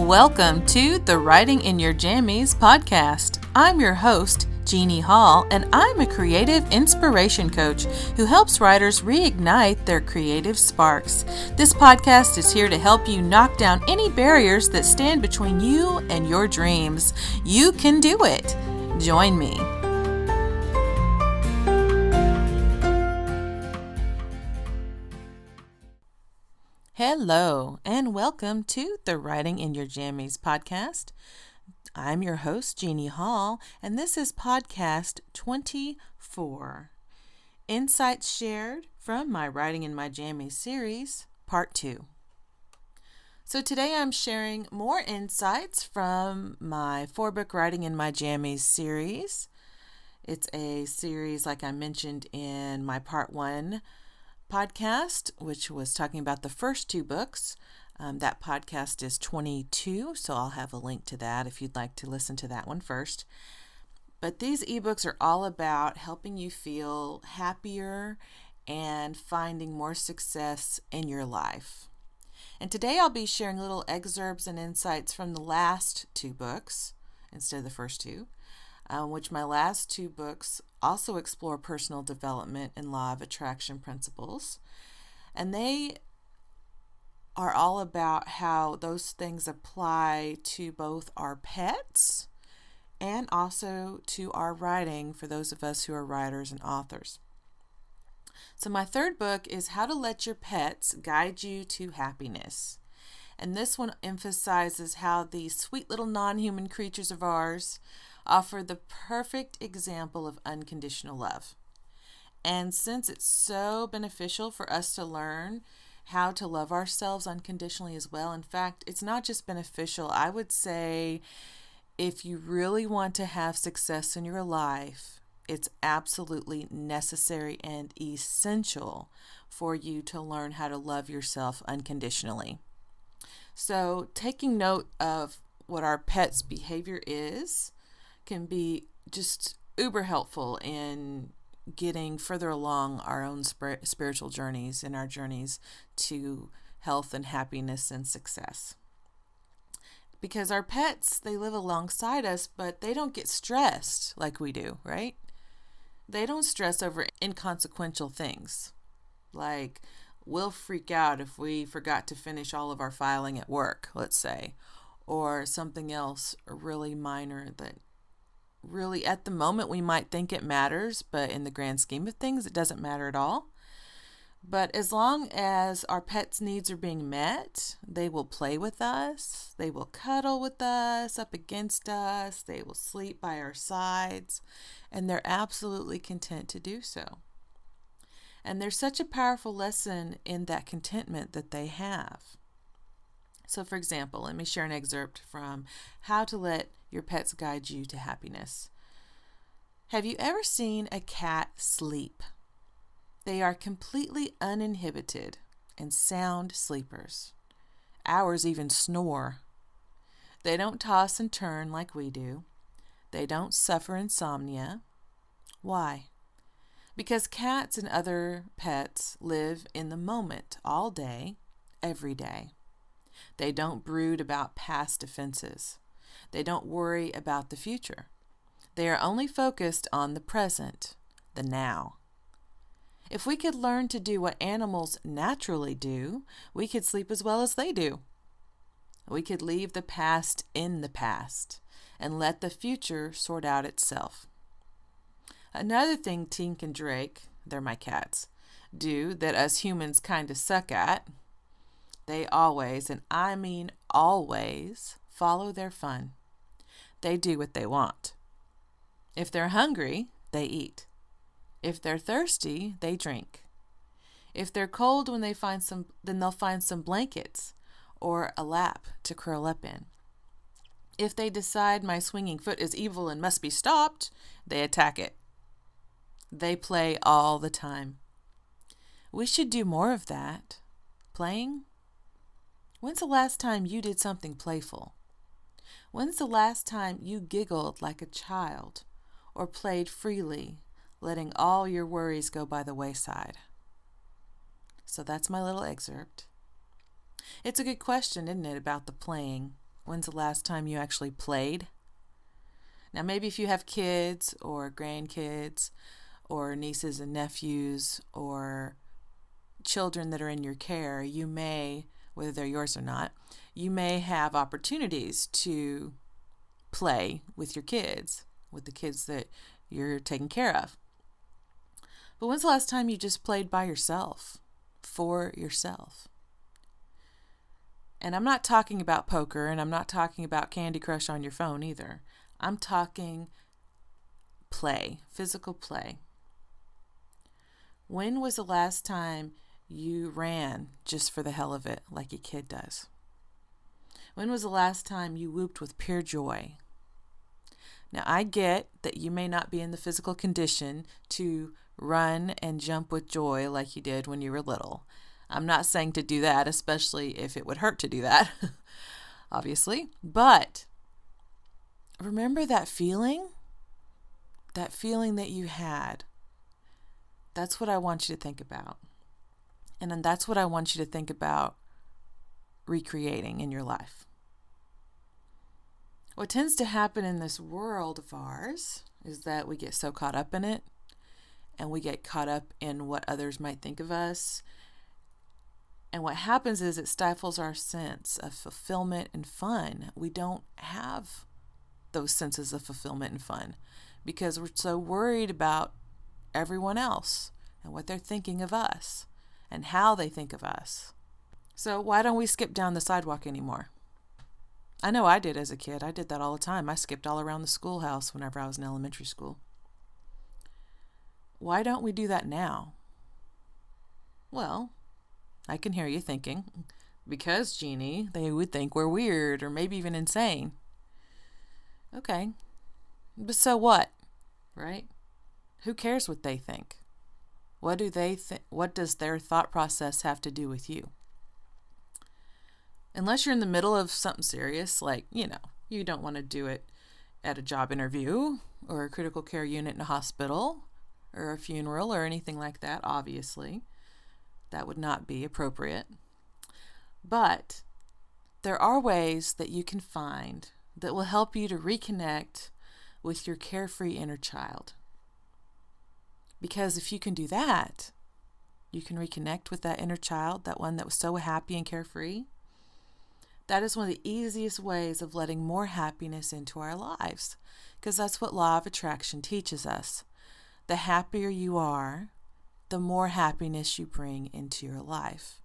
Welcome to the Writing in Your Jammies podcast. I'm your host, Jeannie Hall, and I'm a creative inspiration coach who helps writers reignite their creative sparks. This podcast is here to help you knock down any barriers that stand between you and your dreams. You can do it. Join me. Hello, and welcome to the Writing in Your Jammies podcast. I'm your host, Jeannie Hall, and this is podcast 24. Insights shared from my Writing in My Jammies series, part 2. So today I'm sharing more insights from my 4-book Writing in My Jammies series. It's a series, like I mentioned in my part 1 podcast, which was talking about the first 2 books. That podcast is 22, so I'll have a link to that if you'd like to listen to that one first. But these ebooks are all about helping you feel happier and finding more success in your life. And today I'll be sharing little excerpts and insights from the last 2 books instead of the first 2. Which my last 2 books also explore personal development and law of attraction principles. And they are all about how those things apply to both our pets and also to our writing for those of us who are writers and authors. So my 3rd book is How to Let Your Pets Guide You to Happiness. And this one emphasizes how these sweet little non-human creatures of ours offer the perfect example of unconditional love. And since it's so beneficial for us to learn how to love ourselves unconditionally as well, in fact, it's not just beneficial. I would say if you really want to have success in your life, it's absolutely necessary and essential for you to learn how to love yourself unconditionally. So taking note of what our pet's behavior is can be just uber helpful in getting further along our own spiritual journeys and our journeys to health and happiness and success. Because our pets, they live alongside us, but they don't get stressed like we do, right? They don't stress over inconsequential things. Like, we'll freak out if we forgot to finish all of our filing at work, let's say, or something else really minor that really at the moment we might think it matters, but in the grand scheme of things, it doesn't matter at all. But as long as our pets' needs are being met, they will play with us, they will cuddle with us, up against us, they will sleep by our sides, and they're absolutely content to do so. And there's such a powerful lesson in that contentment that they have. So for example, let me share an excerpt from How to Let Your Pets Guide You to Happiness. Have you ever seen a cat sleep? They are completely uninhibited and sound sleepers. Ours even snore. They don't toss and turn like we do. They don't suffer insomnia. Why? Because cats and other pets live in the moment all day, every day. They don't brood about past offenses. They don't worry about the future. They are only focused on the present, the now. If we could learn to do what animals naturally do, we could sleep as well as they do. We could leave the past in the past and let the future sort out itself. Another thing Tink and Drake, they're my cats, do that us humans kind of suck at, they always, and I mean always, follow their fun. They do what they want. If they're hungry, they eat. If they're thirsty, they drink. If they're cold when then they'll find some blankets or a lap to curl up in. If they decide my swinging foot is evil and must be stopped, they attack it. They play all the time. We should do more of that. Playing? When's the last time you did something playful? When's the last time you giggled like a child or played freely, letting all your worries go by the wayside? So that's my little excerpt. It's a good question, isn't it, about the playing? When's the last time you actually played? Now, maybe if you have kids or grandkids or nieces and nephews or children that are in your care, you may, whether they're yours or not, you may have opportunities to play with your kids, with the kids that you're taking care of. But when's the last time you just played by yourself, for yourself? And I'm not talking about poker, and I'm not talking about Candy Crush on your phone either. I'm talking play, physical play. When was the last time you ran just for the hell of it, like a kid does? When was the last time you whooped with pure joy? Now, I get that you may not be in the physical condition to run and jump with joy like you did when you were little. I'm not saying to do that, especially if it would hurt to do that, obviously. But remember that feeling that you had. That's what I want you to think about. And then that's what I want you to think about recreating in your life. What tends to happen in this world of ours is that we get so caught up in it, and we get caught up in what others might think of us. And what happens is it stifles our sense of fulfillment and fun. We don't have those senses of fulfillment and fun because we're so worried about everyone else and what they're thinking of us and how they think of us. So why don't we skip down the sidewalk anymore? I know I did as a kid. I did that all the time. I skipped all around the schoolhouse whenever I was in elementary school. Why don't we do that now? Well, I can hear you thinking, because, Jeannie, they would think we're weird or maybe even insane. Okay, but so what, right? Who cares what they think? What do they think? What does their thought process have to do with you? Unless you're in the middle of something serious, like, you don't want to do it at a job interview or a critical care unit in a hospital or a funeral or anything like that, obviously. That would not be appropriate. But there are ways that you can find that will help you to reconnect with your carefree inner child. Because if you can do that, you can reconnect with that inner child, that one that was so happy and carefree. That is one of the easiest ways of letting more happiness into our lives, because that's what law of attraction teaches us. The happier you are, the more happiness you bring into your life.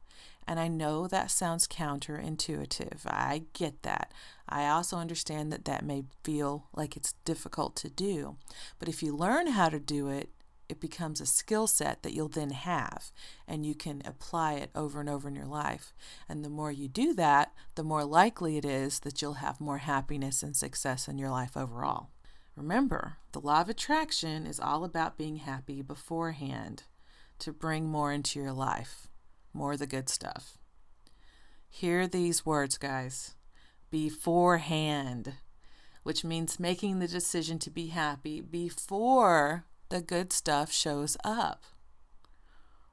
And I know that sounds counterintuitive. I get that. I also understand that that may feel like it's difficult to do. But if you learn how to do it, it becomes a skill set that you'll then have, and you can apply it over and over in your life. And the more you do that, the more likely it is that you'll have more happiness and success in your life overall. Remember, the law of attraction is all about being happy beforehand to bring more into your life, more of the good stuff. Hear these words, guys. Beforehand, which means making the decision to be happy before the good stuff shows up.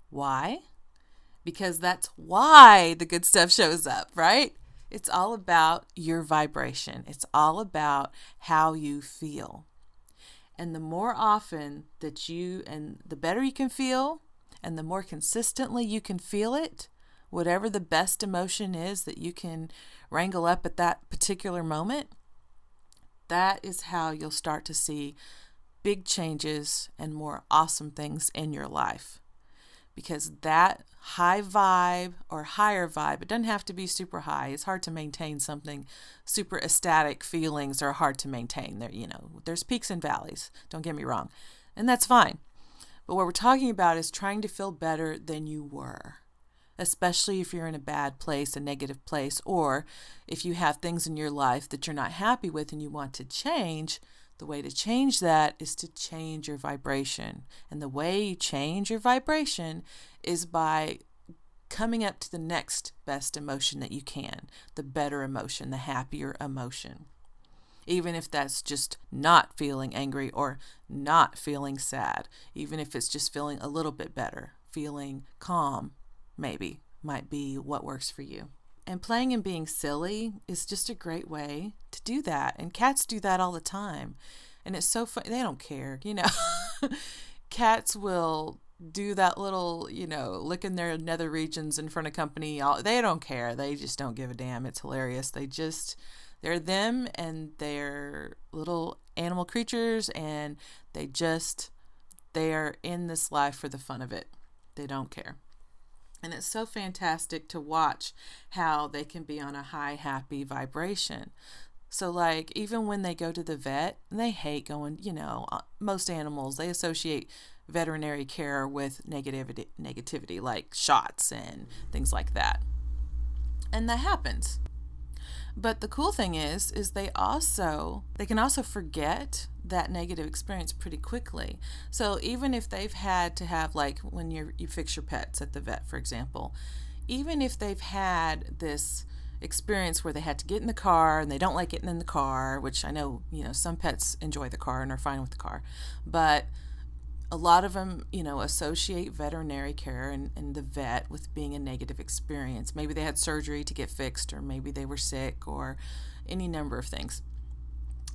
Why? Because that's why the good stuff shows up, right? It's all about your vibration. It's all about how you feel. And the more often that and the better you can feel, and the more consistently you can feel it, whatever the best emotion is that you can wrangle up at that particular moment, that is how you'll start to see big changes and more awesome things in your life. Because that high vibe or higher vibe, it doesn't have to be super high. It's hard to maintain something. Super ecstatic feelings are hard to maintain. There's peaks and valleys, don't get me wrong. And that's fine. But what we're talking about is trying to feel better than you were, especially if you're in a bad place, a negative place, or if you have things in your life that you're not happy with and you want to change. The way to change that is to change your vibration. And the way you change your vibration is by coming up to the next best emotion that you can, the better emotion, the happier emotion. Even if that's just not feeling angry or not feeling sad, even if it's just feeling a little bit better, feeling calm, maybe, might be what works for you. And playing and being silly is just a great way to do that. And cats do that all the time. And it's so fun. They don't care, Cats will do that little, licking their nether regions in front of company. They don't care. They just don't give a damn. It's hilarious. They're them and they're little animal creatures, and they're in this life for the fun of it. They don't care. And it's so fantastic to watch how they can be on a high, happy vibration. So like even when they go to the vet, they hate going, most animals, they associate veterinary care with negativity like shots and things like that. And that happens. But the cool thing is they can also forget that negative experience pretty quickly. So even if they've had to have, like when you fix your pets at the vet, for example, even if they've had this experience where they had to get in the car and they don't like getting in the car, which I know, some pets enjoy the car and are fine with the car, but a lot of them, associate veterinary care and the vet with being a negative experience. Maybe they had surgery to get fixed, or maybe they were sick, or any number of things.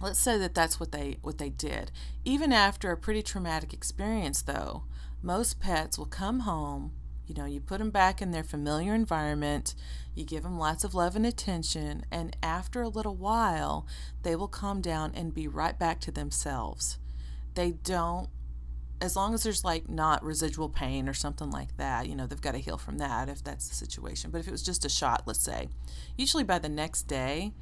Let's say that that's what they did. Even after a pretty traumatic experience, though, most pets will come home. You put them back in their familiar environment, you give them lots of love and attention, and after a little while, they will calm down and be right back to themselves. They don't, as long as there's like not residual pain or something like that, they've got to heal from that if that's the situation. But if it was just a shot, let's say, usually by the next day,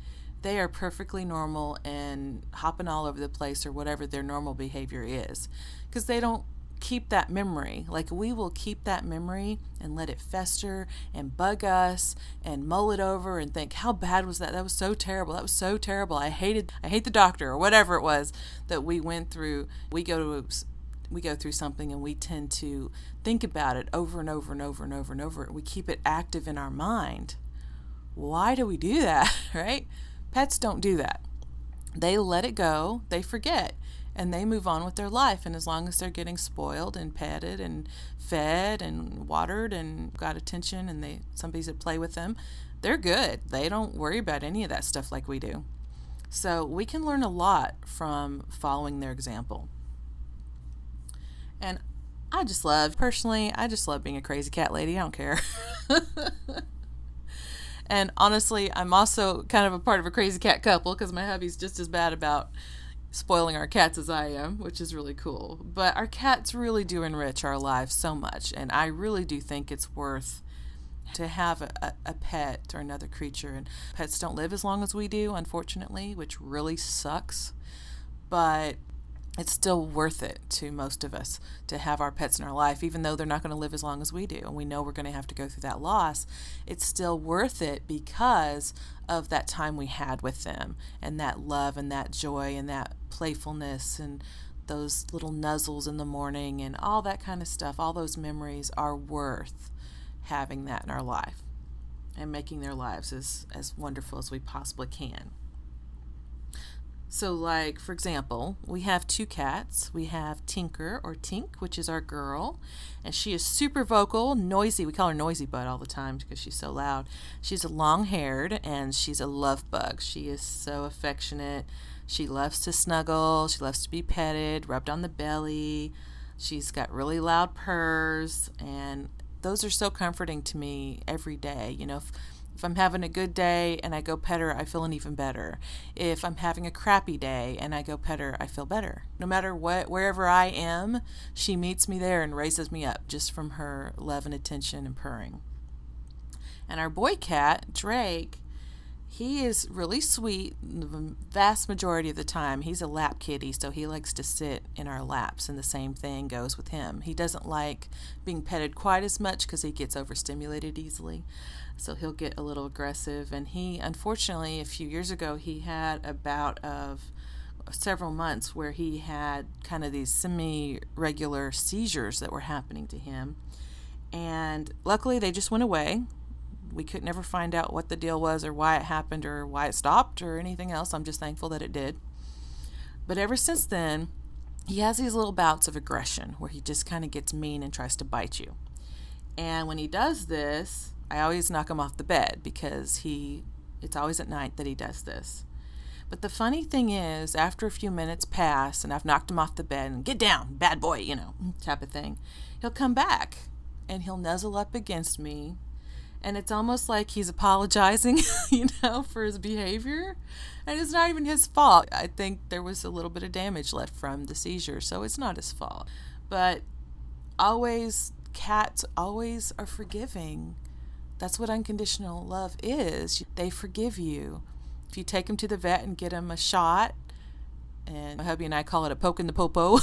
they are perfectly normal and hopping all over the place or whatever their normal behavior is, because they don't keep that memory. Like we will keep that memory and let it fester and bug us and mull it over and think, how bad was that? That was so terrible. That was so terrible. I hate the doctor, or whatever it was that we went through. We go through something and we tend to think about it over and over and over and over and over. We keep it active in our mind. Why do we do that, right? Pets don't do that. They let it go, they forget, and they move on with their life. And as long as they're getting spoiled and petted and fed and watered and got attention and somebody's to play with them, they're good. They don't worry about any of that stuff like we do. So we can learn a lot from following their example. And I just love being a crazy cat lady. I don't care. And honestly, I'm also kind of a part of a crazy cat couple, because my hubby's just as bad about spoiling our cats as I am, which is really cool. But our cats really do enrich our lives so much, and I really do think it's worth to have a pet or another creature. And pets don't live as long as we do, unfortunately, which really sucks. But it's still worth it to most of us to have our pets in our life, even though they're not going to live as long as we do. And we know we're going to have to go through that loss. It's still worth it because of that time we had with them, and that love and that joy and that playfulness and those little nuzzles in the morning and all that kind of stuff. All those memories are worth having that in our life and making their lives as wonderful as we possibly can. So like, for example, we have 2 cats. We have Tinker, or Tink, which is our girl, and she is super vocal, noisy. We call her Noisy Butt all the time because she's so loud. She's long-haired, and she's a love bug. She is so affectionate. She loves to snuggle. She loves to be petted, rubbed on the belly. She's got really loud purrs, and those are so comforting to me every day. If I'm having a good day and I go pet her, I feel even better. If I'm having a crappy day and I go pet her, I feel better. No matter wherever I am, she meets me there and raises me up just from her love and attention and purring. And our boy cat, Drake, he is really sweet the vast majority of the time. He's a lap kitty, so he likes to sit in our laps, and the same thing goes with him. He doesn't like being petted quite as much because he gets overstimulated easily. So he'll get a little aggressive. And he, unfortunately, a few years ago, he had a bout of several months where he had kind of these semi-regular seizures that were happening to him. And luckily, they just went away. We could never find out what the deal was or why it happened or why it stopped or anything else. I'm just thankful that it did. But ever since then, he has these little bouts of aggression where he just kind of gets mean and tries to bite you. And when he does this, I always knock him off the bed because it's always at night that he does this. But the funny thing is, after a few minutes pass and I've knocked him off the bed and get down, bad boy, type of thing, he'll come back and he'll nuzzle up against me. And it's almost like he's apologizing, for his behavior. And it's not even his fault. I think there was a little bit of damage left from the seizure, so it's not his fault. But cats always are forgiving. That's what unconditional love is. They forgive you. If you take them to the vet and get them a shot, and my hubby and I call it a poke in the popo.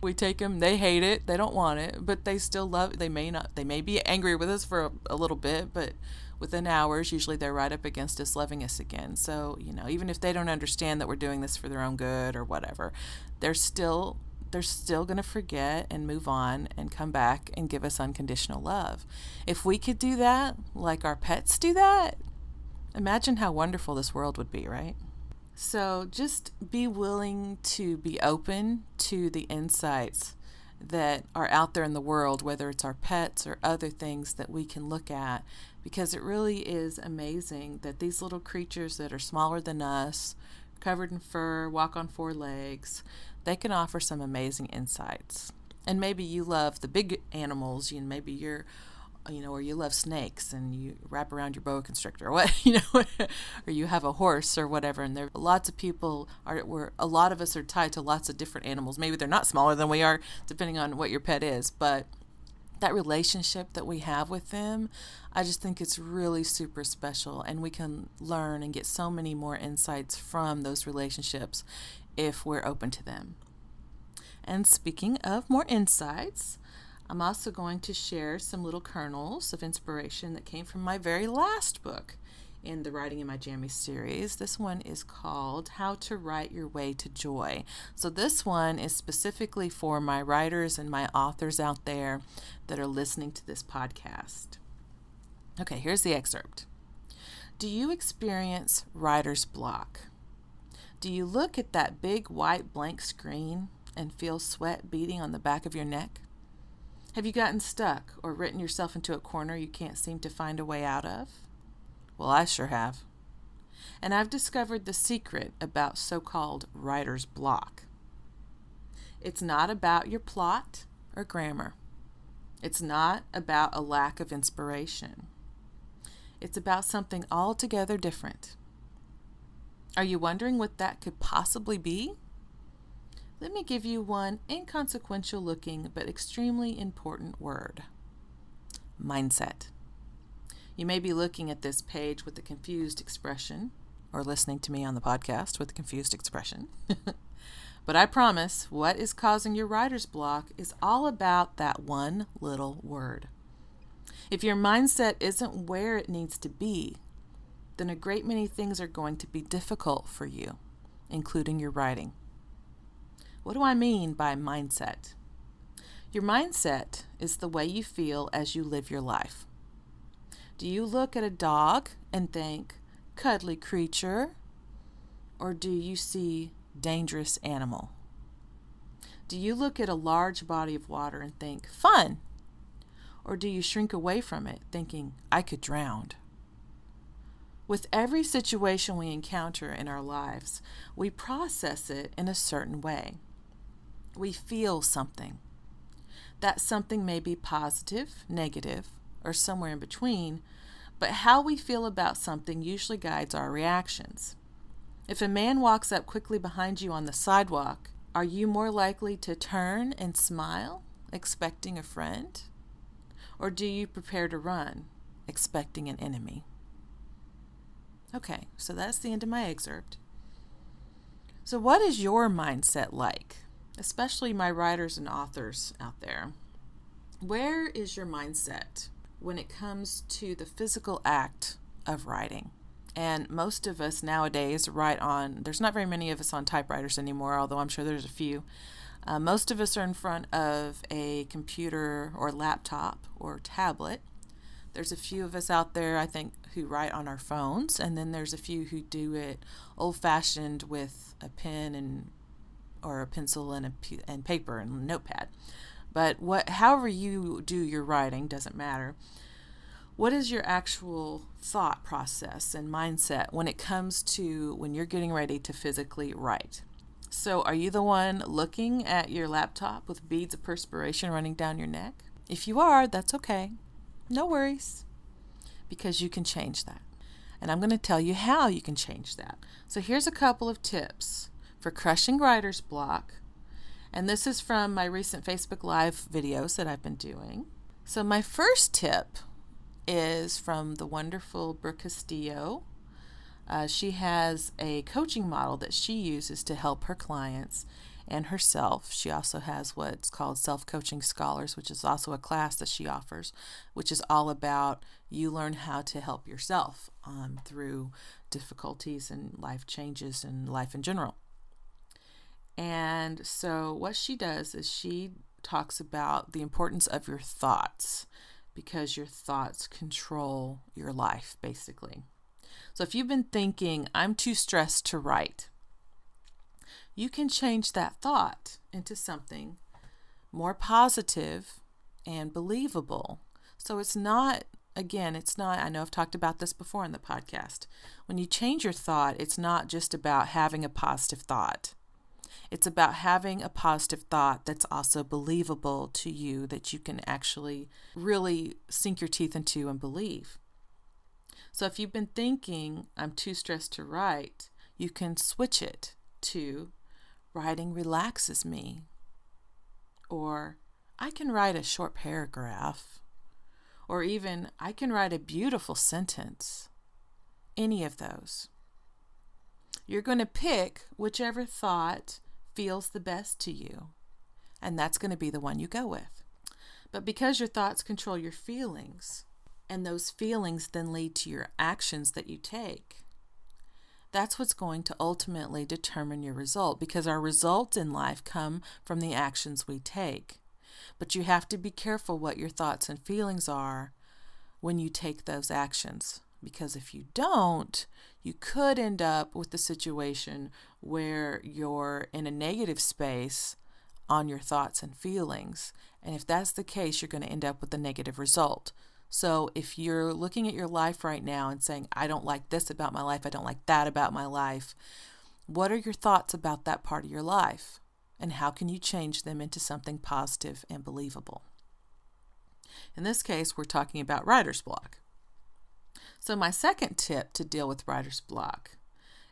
We take them, they hate it, they don't want it, but they still love it. They may be angry with us for a little bit, but within hours, usually they're right up against us, loving us again. So, even if they don't understand that we're doing this for their own good or whatever, they're still going to forget and move on and come back and give us unconditional love. If we could do that, like our pets do that, imagine how wonderful this world would be, right? So just be willing to be open to the insights that are out there in the world, whether it's our pets or other things that we can look at, because it really is amazing that these little creatures that are smaller than us, covered in fur, walk on four legs, they can offer some amazing insights. And maybe you love the big animals, maybe you're or you love snakes and you wrap around your boa constrictor, or what, or you have a horse or whatever. And there are lots of people a lot of us are tied to lots of different animals. Maybe they're not smaller than we are, depending on what your pet is. But that relationship that we have with them, I just think it's really super special. And we can learn and get so many more insights from those relationships if we're open to them. And speaking of more insights, I'm also going to share some little kernels of inspiration that came from my very last book in the Writing in My Jammies series. This one is called How to Write Your Way to Joy. So this one is specifically for my writers and my authors out there that are listening to this podcast. Okay, here's the excerpt. Do you experience writer's block? Do you look at that big white blank screen and feel sweat beading on the back of your neck? Have you gotten stuck or written yourself into a corner you can't seem to find a way out of? Well, I sure have. And I've discovered the secret about so-called writer's block. It's not about your plot or grammar. It's not about a lack of inspiration. It's about something altogether different. Are you wondering what that could possibly be? Let me give you one inconsequential looking but extremely important word. Mindset. You may be looking at this page with a confused expression, or listening to me on the podcast with a confused expression. But I promise, what is causing your writer's block is all about that one little word. If your mindset isn't where it needs to be, then a great many things are going to be difficult for you, including your writing. What do I mean by mindset? Your mindset is the way you feel as you live your life. Do you look at a dog and think, cuddly creature? Or do you see dangerous animal? Do you look at a large body of water and think, fun? Or do you shrink away from it, thinking, I could drown? With every situation we encounter in our lives, we process it in a certain way. We feel something. That something may be positive, negative, or somewhere in between, but how we feel about something usually guides our reactions. If a man walks up quickly behind you on the sidewalk, are you more likely to turn and smile, expecting a friend? Or do you prepare to run, expecting an enemy? Okay, so that's the end of my excerpt. So what is your mindset like? Especially my writers and authors out there. Where is your mindset when it comes to the physical act of writing? And most of us nowadays write on, there's not very many of us on typewriters anymore, although I'm sure there's a few. Most of us are in front of a computer or laptop or tablet. There's a few of us out there, I think, who write on our phones, and then there's a few who do it old-fashioned with a pen or a pencil and paper and notepad. But however you do your writing doesn't matter. What is your actual thought process and mindset when it comes to when you're getting ready to physically write? So are you the one looking at your laptop with beads of perspiration running down your neck? If you are, that's okay. No worries, because you can change that. And I'm going to tell you how you can change that. So here's a couple of tips for crushing writer's block. And this is from my recent Facebook Live videos that I've been doing. So my first tip is from the wonderful Brooke Castillo. She has a coaching model that she uses to help her clients and herself. She also has what's called Self-Coaching Scholars, which is also a class that she offers, which is all about you learn how to help yourself through difficulties and life changes and life in general. And so what she does is she talks about the importance of your thoughts, because your thoughts control your life, basically. So if you've been thinking, I'm too stressed to write, you can change that thought into something more positive and believable. So it's not, I know I've talked about this before in the podcast. When you change your thought, it's not just about having a positive thought. It's about having a positive thought that's also believable to you, that you can actually really sink your teeth into and believe. So if you've been thinking, I'm too stressed to write, you can switch it to writing relaxes me. Or I can write a short paragraph. Or even I can write a beautiful sentence. Any of those. You're going to pick whichever thought feels the best to you. And that's going to be the one you go with. But because your thoughts control your feelings, and those feelings then lead to your actions that you take, that's what's going to ultimately determine your result, because our results in life come from the actions we take. But you have to be careful what your thoughts and feelings are when you take those actions, because if you don't, you could end up with the situation where you're in a negative space on your thoughts and feelings. And if that's the case, you're going to end up with a negative result. So if you're looking at your life right now and saying, I don't like this about my life, I don't like that about my life, what are your thoughts about that part of your life? And how can you change them into something positive and believable? In this case, we're talking about writer's block. So my second tip to deal with writer's block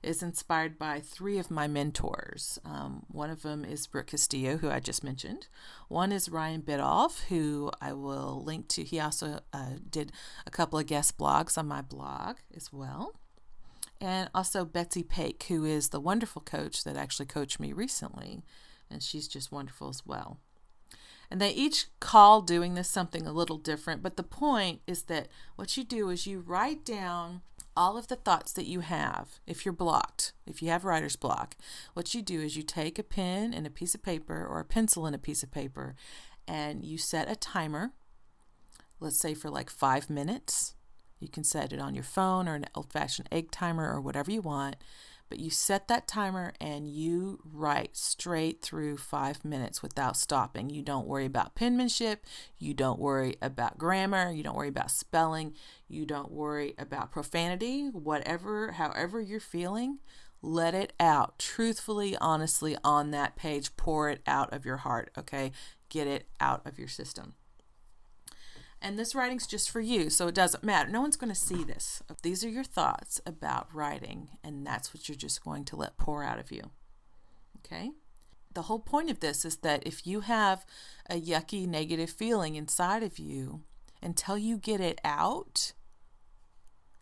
is inspired by three of my mentors. One of them is Brooke Castillo, who I just mentioned. One is Ryan Bidoff, who I will link to. He also did a couple of guest blogs on my blog as well. And also Betsy Paik, who is the wonderful coach that actually coached me recently. And she's just wonderful as well. And they each call doing this something a little different. But the point is that what you do is you write down all of the thoughts that you have. If you're blocked, if you have writer's block, what you do is you take a pen and a piece of paper, or a pencil and a piece of paper, and you set a timer, let's say for like 5 minutes. You can set it on your phone or an old-fashioned egg timer or whatever you want. But you set that timer and you write straight through 5 minutes without stopping. You don't worry about penmanship. You don't worry about grammar. You don't worry about spelling. You don't worry about profanity. However you're feeling, let it out truthfully, honestly on that page. Pour it out of your heart, okay? Get it out of your system. And this writing's just for you, so it doesn't matter. No one's going to see this. These are your thoughts about writing, and that's what you're just going to let pour out of you. Okay? The whole point of this is that if you have a yucky negative feeling inside of you, until you get it out,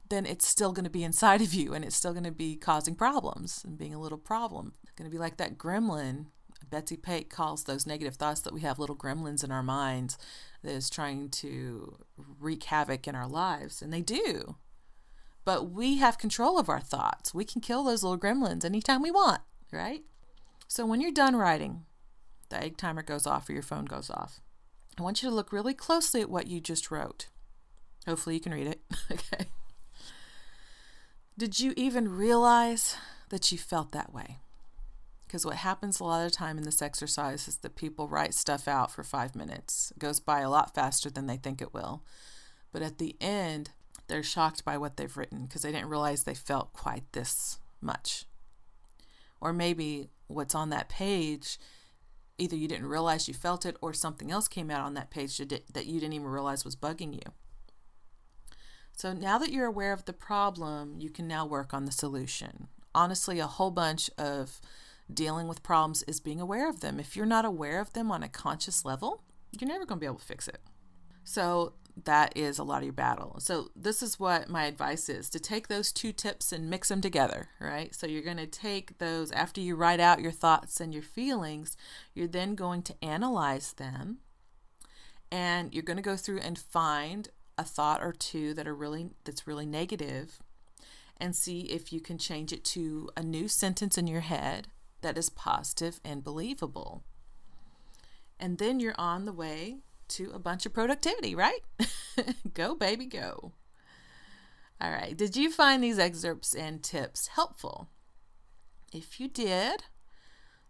then it's still going to be inside of you, and it's still going to be causing problems and being a little problem. It's going to be like that gremlin. Betsy Paik calls those negative thoughts that we have little gremlins in our minds that is trying to wreak havoc in our lives. And they do. But we have control of our thoughts. We can kill those little gremlins anytime we want, right? So when you're done writing, the egg timer goes off or your phone goes off. I want you to look really closely at what you just wrote. Hopefully you can read it. Okay. Did you even realize that you felt that way? Because what happens a lot of the time in this exercise is that people write stuff out for 5 minutes. It goes by a lot faster than they think it will. but at the end, they're shocked by what they've written because they didn't realize they felt quite this much. Or maybe what's on that page, either you didn't realize you felt it or something else came out on that page that you didn't even realize was bugging you. So now that you're aware of the problem, you can now work on the solution. Honestly, a whole bunch of dealing with problems is being aware of them. If you're not aware of them on a conscious level, you're never going to be able to fix it. So that is a lot of your battle. So this is what my advice is, to take those two tips and mix them together, right? So you're going to take those, after you write out your thoughts and your feelings, you're then going to analyze them, and you're going to go through and find a thought or two that's really negative, and see if you can change it to a new sentence in your head that is positive and believable. And then you're on the way to a bunch of productivity, right? Go, baby, go. All right. Did you find these excerpts and tips helpful? If you did,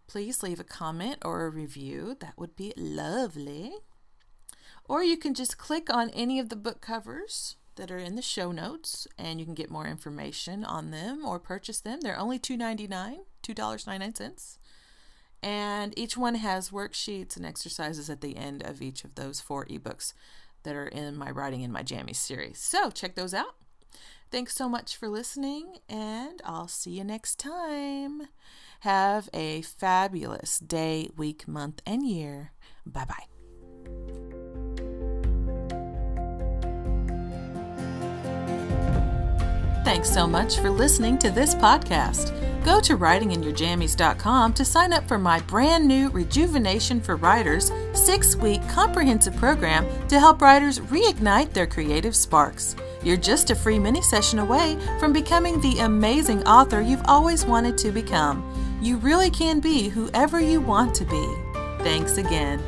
please leave a comment or a review. That would be lovely. Or you can just click on any of the book covers that are in the show notes, and you can get more information on them or purchase them. They're only $2.99. And each one has worksheets and exercises at the end of each of those 4 ebooks that are in my Writing in My Jammies series. So check those out. Thanks so much for listening, and I'll see you next time. Have a fabulous day, week, month, and year. Bye-bye. Thanks so much for listening to this podcast. Go to writinginyourjammies.com to sign up for my brand new Rejuvenation for Writers 6-week comprehensive program to help writers reignite their creative sparks. You're just a free mini session away from becoming the amazing author you've always wanted to become. You really can be whoever you want to be. Thanks again.